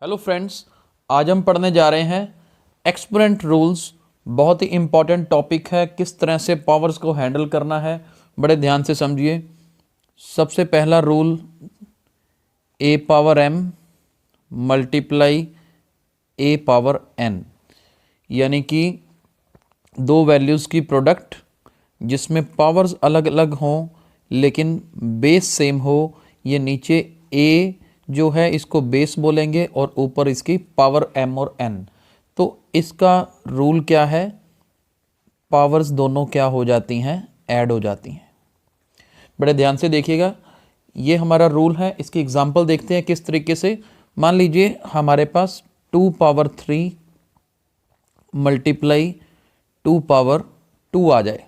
Hello friends, आज हम पढ़ने जा रहे हैं एक्सपोनेंट रूल्स। बहुत ही इम्पॉर्टेंट टॉपिक है, किस तरह से पावर्स को हैंडल करना है, बड़े ध्यान से समझिए। सबसे पहला रूल, ए पावर एम मल्टीप्लाई ए पावर एन, यानी कि दो वैल्यूज़ की प्रोडक्ट जिसमें पावर्स अलग अलग हों लेकिन बेस सेम हो। ये नीचे ए जो है इसको बेस बोलेंगे और ऊपर इसकी पावर एम और एन। तो इसका रूल क्या है, पावर्स दोनों क्या हो जाती हैं, ऐड हो जाती हैं। बड़े ध्यान से देखिएगा, ये हमारा रूल है। इसकी एग्जांपल देखते हैं किस तरीके से। मान लीजिए हमारे पास 2 पावर 3 मल्टीप्लाई 2 पावर 2 आ जाए।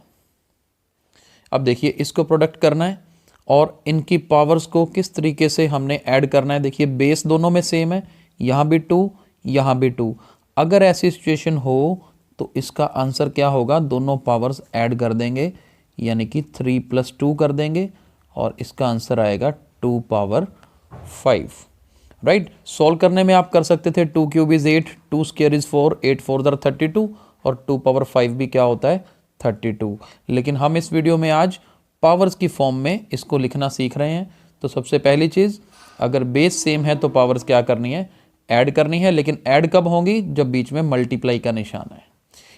अब देखिए इसको प्रोडक्ट करना है और इनकी पावर्स को किस तरीके से हमने ऐड करना है। देखिए बेस दोनों में सेम है, यहाँ भी 2 यहाँ भी 2। अगर ऐसी सिचुएशन हो तो इसका आंसर क्या होगा, दोनों पावर्स ऐड कर देंगे यानी कि 3 + 2 कर देंगे और इसका आंसर आएगा 2 पावर 5। राइट, सॉल्व करने में आप कर सकते थे 2 क्यूब इज़ 8, 2 स्क्वायर इज़ 4, 8 4 ज़र 32 और 2 पावर 5 भी क्या होता है 32। लेकिन हम इस वीडियो में आज पावर्स की फॉर्म में इसको लिखना सीख रहे हैं। तो सबसे पहली चीज़, अगर बेस सेम है तो पावर्स क्या करनी है, ऐड करनी है। लेकिन ऐड कब होंगी, जब बीच में मल्टीप्लाई का निशान है,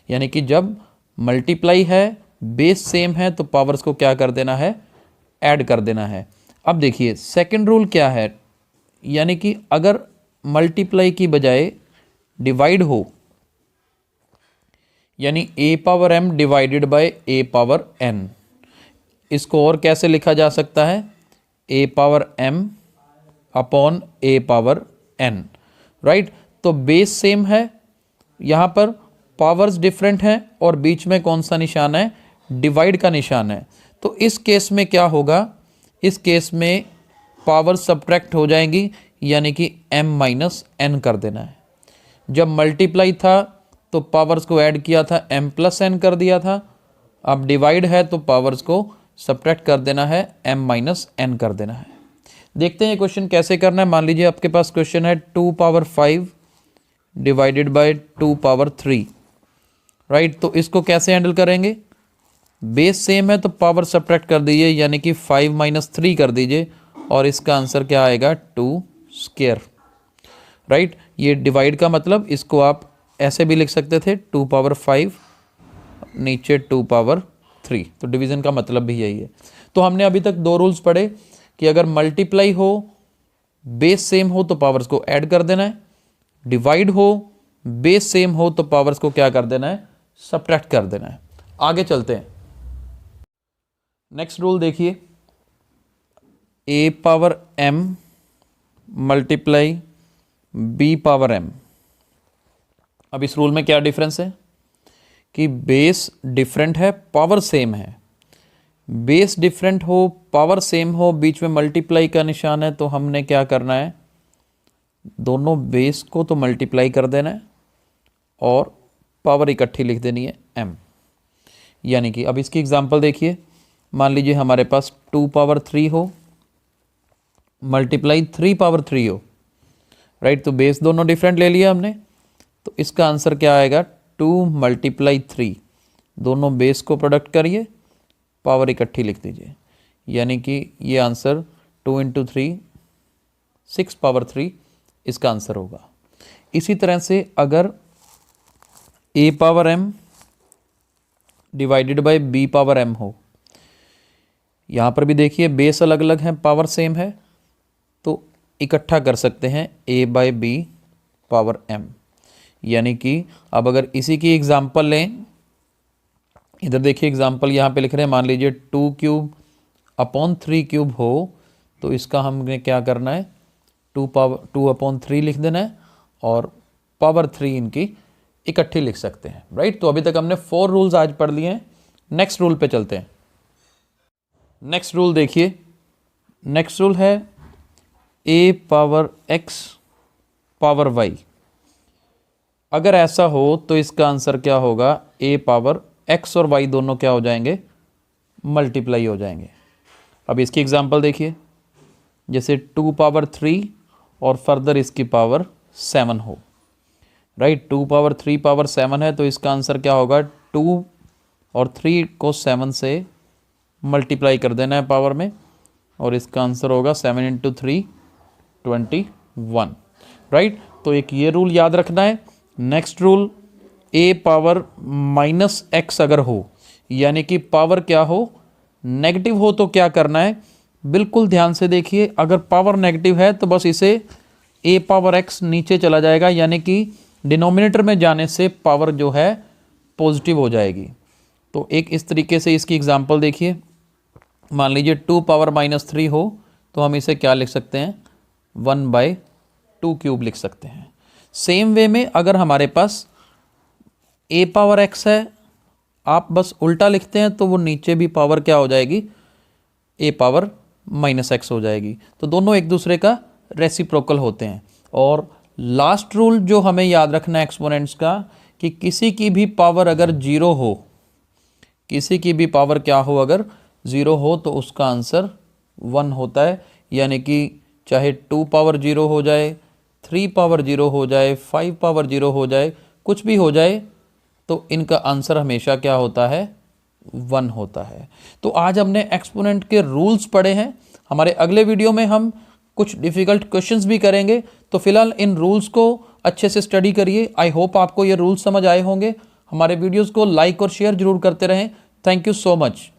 यानी कि जब मल्टीप्लाई है बेस सेम है तो पावर्स को क्या कर देना है, ऐड कर देना है। अब देखिए सेकंड रूल क्या है, यानी कि अगर मल्टीप्लाई की बजाय डिवाइड हो, यानी a power m divided by a power n, इसको और कैसे लिखा जा सकता है, a power m upon a power n. Right, तो बेस सेम है, यहाँ पर पावर्स डिफरेंट हैं और बीच में कौन सा निशान है, डिवाइड का निशान है। तो इस केस में क्या होगा, इस केस में पावर सब्ट्रैक्ट हो जाएंगी, यानी कि m माइनस एन कर देना है। जब मल्टीप्लाई था तो पावर्स को ऐड किया था, m + n कर दिया था। अब डिवाइड है तो पावर्स को सब्ट्रैक्ट कर देना है, m - n कर देना है। देखते हैं ये क्वेश्चन कैसे करना है। मान लीजिए आपके पास क्वेश्चन है 2 power 5 divided by 2 power 3। Right, तो इसको कैसे हैंडल करेंगे, बेस सेम है तो पावर सब्ट्रैक्ट कर दीजिए, यानी कि 5 - 3 कर दीजिए और इसका आंसर क्या आएगा, 2 स्क्वायर। राइट, ये डिवाइड का मतलब, इसको आप ऐसे भी लिख सकते थे 2 पावर 5 नीचे 2 पावर 3। तो डिवीज़न का मतलब भी यही है। तो हमने अभी तक दो रूल्स पढ़े कि अगर मल्टीप्लाई हो बेस सेम हो तो पावर्स को ऐड कर देना है, डिवाइड हो बेस सेम हो तो पावर्स को क्या कर देना है, सब्ट्रैक्ट कर देना है। आगे चलते हैं, नेक्स्ट रूल देखिए, a power m multiply b power m. अब इस रूल में क्या डिफरेंस है कि बेस डिफरेंट है, पावर सेम है। बेस डिफरेंट हो पावर सेम हो, बीच में मल्टीप्लाई का निशान है, तो हमने क्या करना है, दोनों बेस को तो मल्टीप्लाई कर देना है और पावर इकट्ठी लिख देनी है m। यानी कि अब इसकी एग्जांपल देखिए, मान लीजिए हमारे पास 2 पावर 3 हो मल्टीप्लाई 3 पावर 3 हो। राइट, तो बेस दोनों डिफरेंट ले लिया हमने, तो इसका आंसर क्या आएगा, 2 × 3। दोनों बेस को प्रोडक्ट करिए, पावर इकट्ठी लिख दीजिए, यानी कि ये आंसर 2 × 3 6 पावर 3 इसका आंसर होगा। इसी तरह से अगर a power m divided by b power m हो, यहाँ पर भी देखिए बेस अलग अलग हैं, पावर सेम है, तो इकट्ठा कर सकते हैं a/b पावर m। यानी कि अब अगर इसी की एग्जांपल लें, इधर देखिए एग्जांपल यहाँ पे लिख रहे हैं, मान लीजिए 2 क्यूब अपॉन 3 क्यूब हो, तो इसका हमने क्या करना है, 2 अपॉन 3 लिख देना है और पावर 3 इनकी इकट्ठी लिख सकते हैं। राइट, तो अभी तक हमने 4 रूल्स आज पढ़ लिए हैं। नेक्स्ट रूल पे चलते हैं। नेक्स्ट रूल देखिए, नेक्स्ट रूल है a power x power y। अगर ऐसा हो तो इसका आंसर क्या होगा, a पावर x और y दोनों क्या हो जाएंगे, मल्टीप्लाई हो जाएंगे। अब इसकी एग्जांपल देखिए, जैसे 2 पावर 3 और फर्दर इसकी पावर 7 हो, राइट। 2 पावर 3 पावर 7 है, तो इसका आंसर क्या होगा, 2 और 3 को 7 से मल्टीप्लाई कर देना है पावर में, और इसका आंसर होगा 7 इंटू 3 21, राइट। तो एक ये रूल याद रखना है। Next rule, a power -x अगर हो, यानी कि पावर क्या हो, नेगेटिव हो, तो क्या करना है, बिल्कुल ध्यान से देखिए। अगर पावर नेगेटिव है तो बस इसे a पावर x नीचे चला जाएगा, यानी कि डिनोमिनेटर में जाने से पावर जो है पॉजिटिव हो जाएगी। तो एक इस तरीके से इसकी एग्जांपल देखिए। मान लीजिए 2 पावर -3 हो, तो हम इसे क्या लिख सकते हैं, 1/2 क्यूब लिख सकते हैं। सेम वे में अगर हमारे पास a पावर x है, आप बस उल्टा लिखते हैं तो वो नीचे भी पावर क्या हो जाएगी, a पावर -x हो जाएगी। तो दोनों एक दूसरे का रेसिप्रोकल होते हैं। और लास्ट रूल जो हमें याद रखना है एक्सपोनेंट्स का, कि किसी की भी पावर अगर 0 हो, किसी की भी पावर क्या हो, अगर 0 हो, तो उसका आंसर 1 होता है। यानी कि चाहे 2 पावर 0 हो जाए, 3 पावर 0 हो जाए, 5 पावर 0 हो जाए, कुछ भी हो जाए, तो इनका आंसर हमेशा क्या होता है, 1 होता है। तो आज हमने एक्सपोनेंट के रूल्स पढ़े हैं। हमारे अगले वीडियो में हम कुछ डिफ़िकल्ट क्वेश्चंस भी करेंगे। तो फिलहाल इन रूल्स को अच्छे से स्टडी करिए। आई होप आपको ये रूल्स समझ आए होंगे। हमारे वीडियोस को लाइक और शेयर जरूर करते रहें। Thank you so much.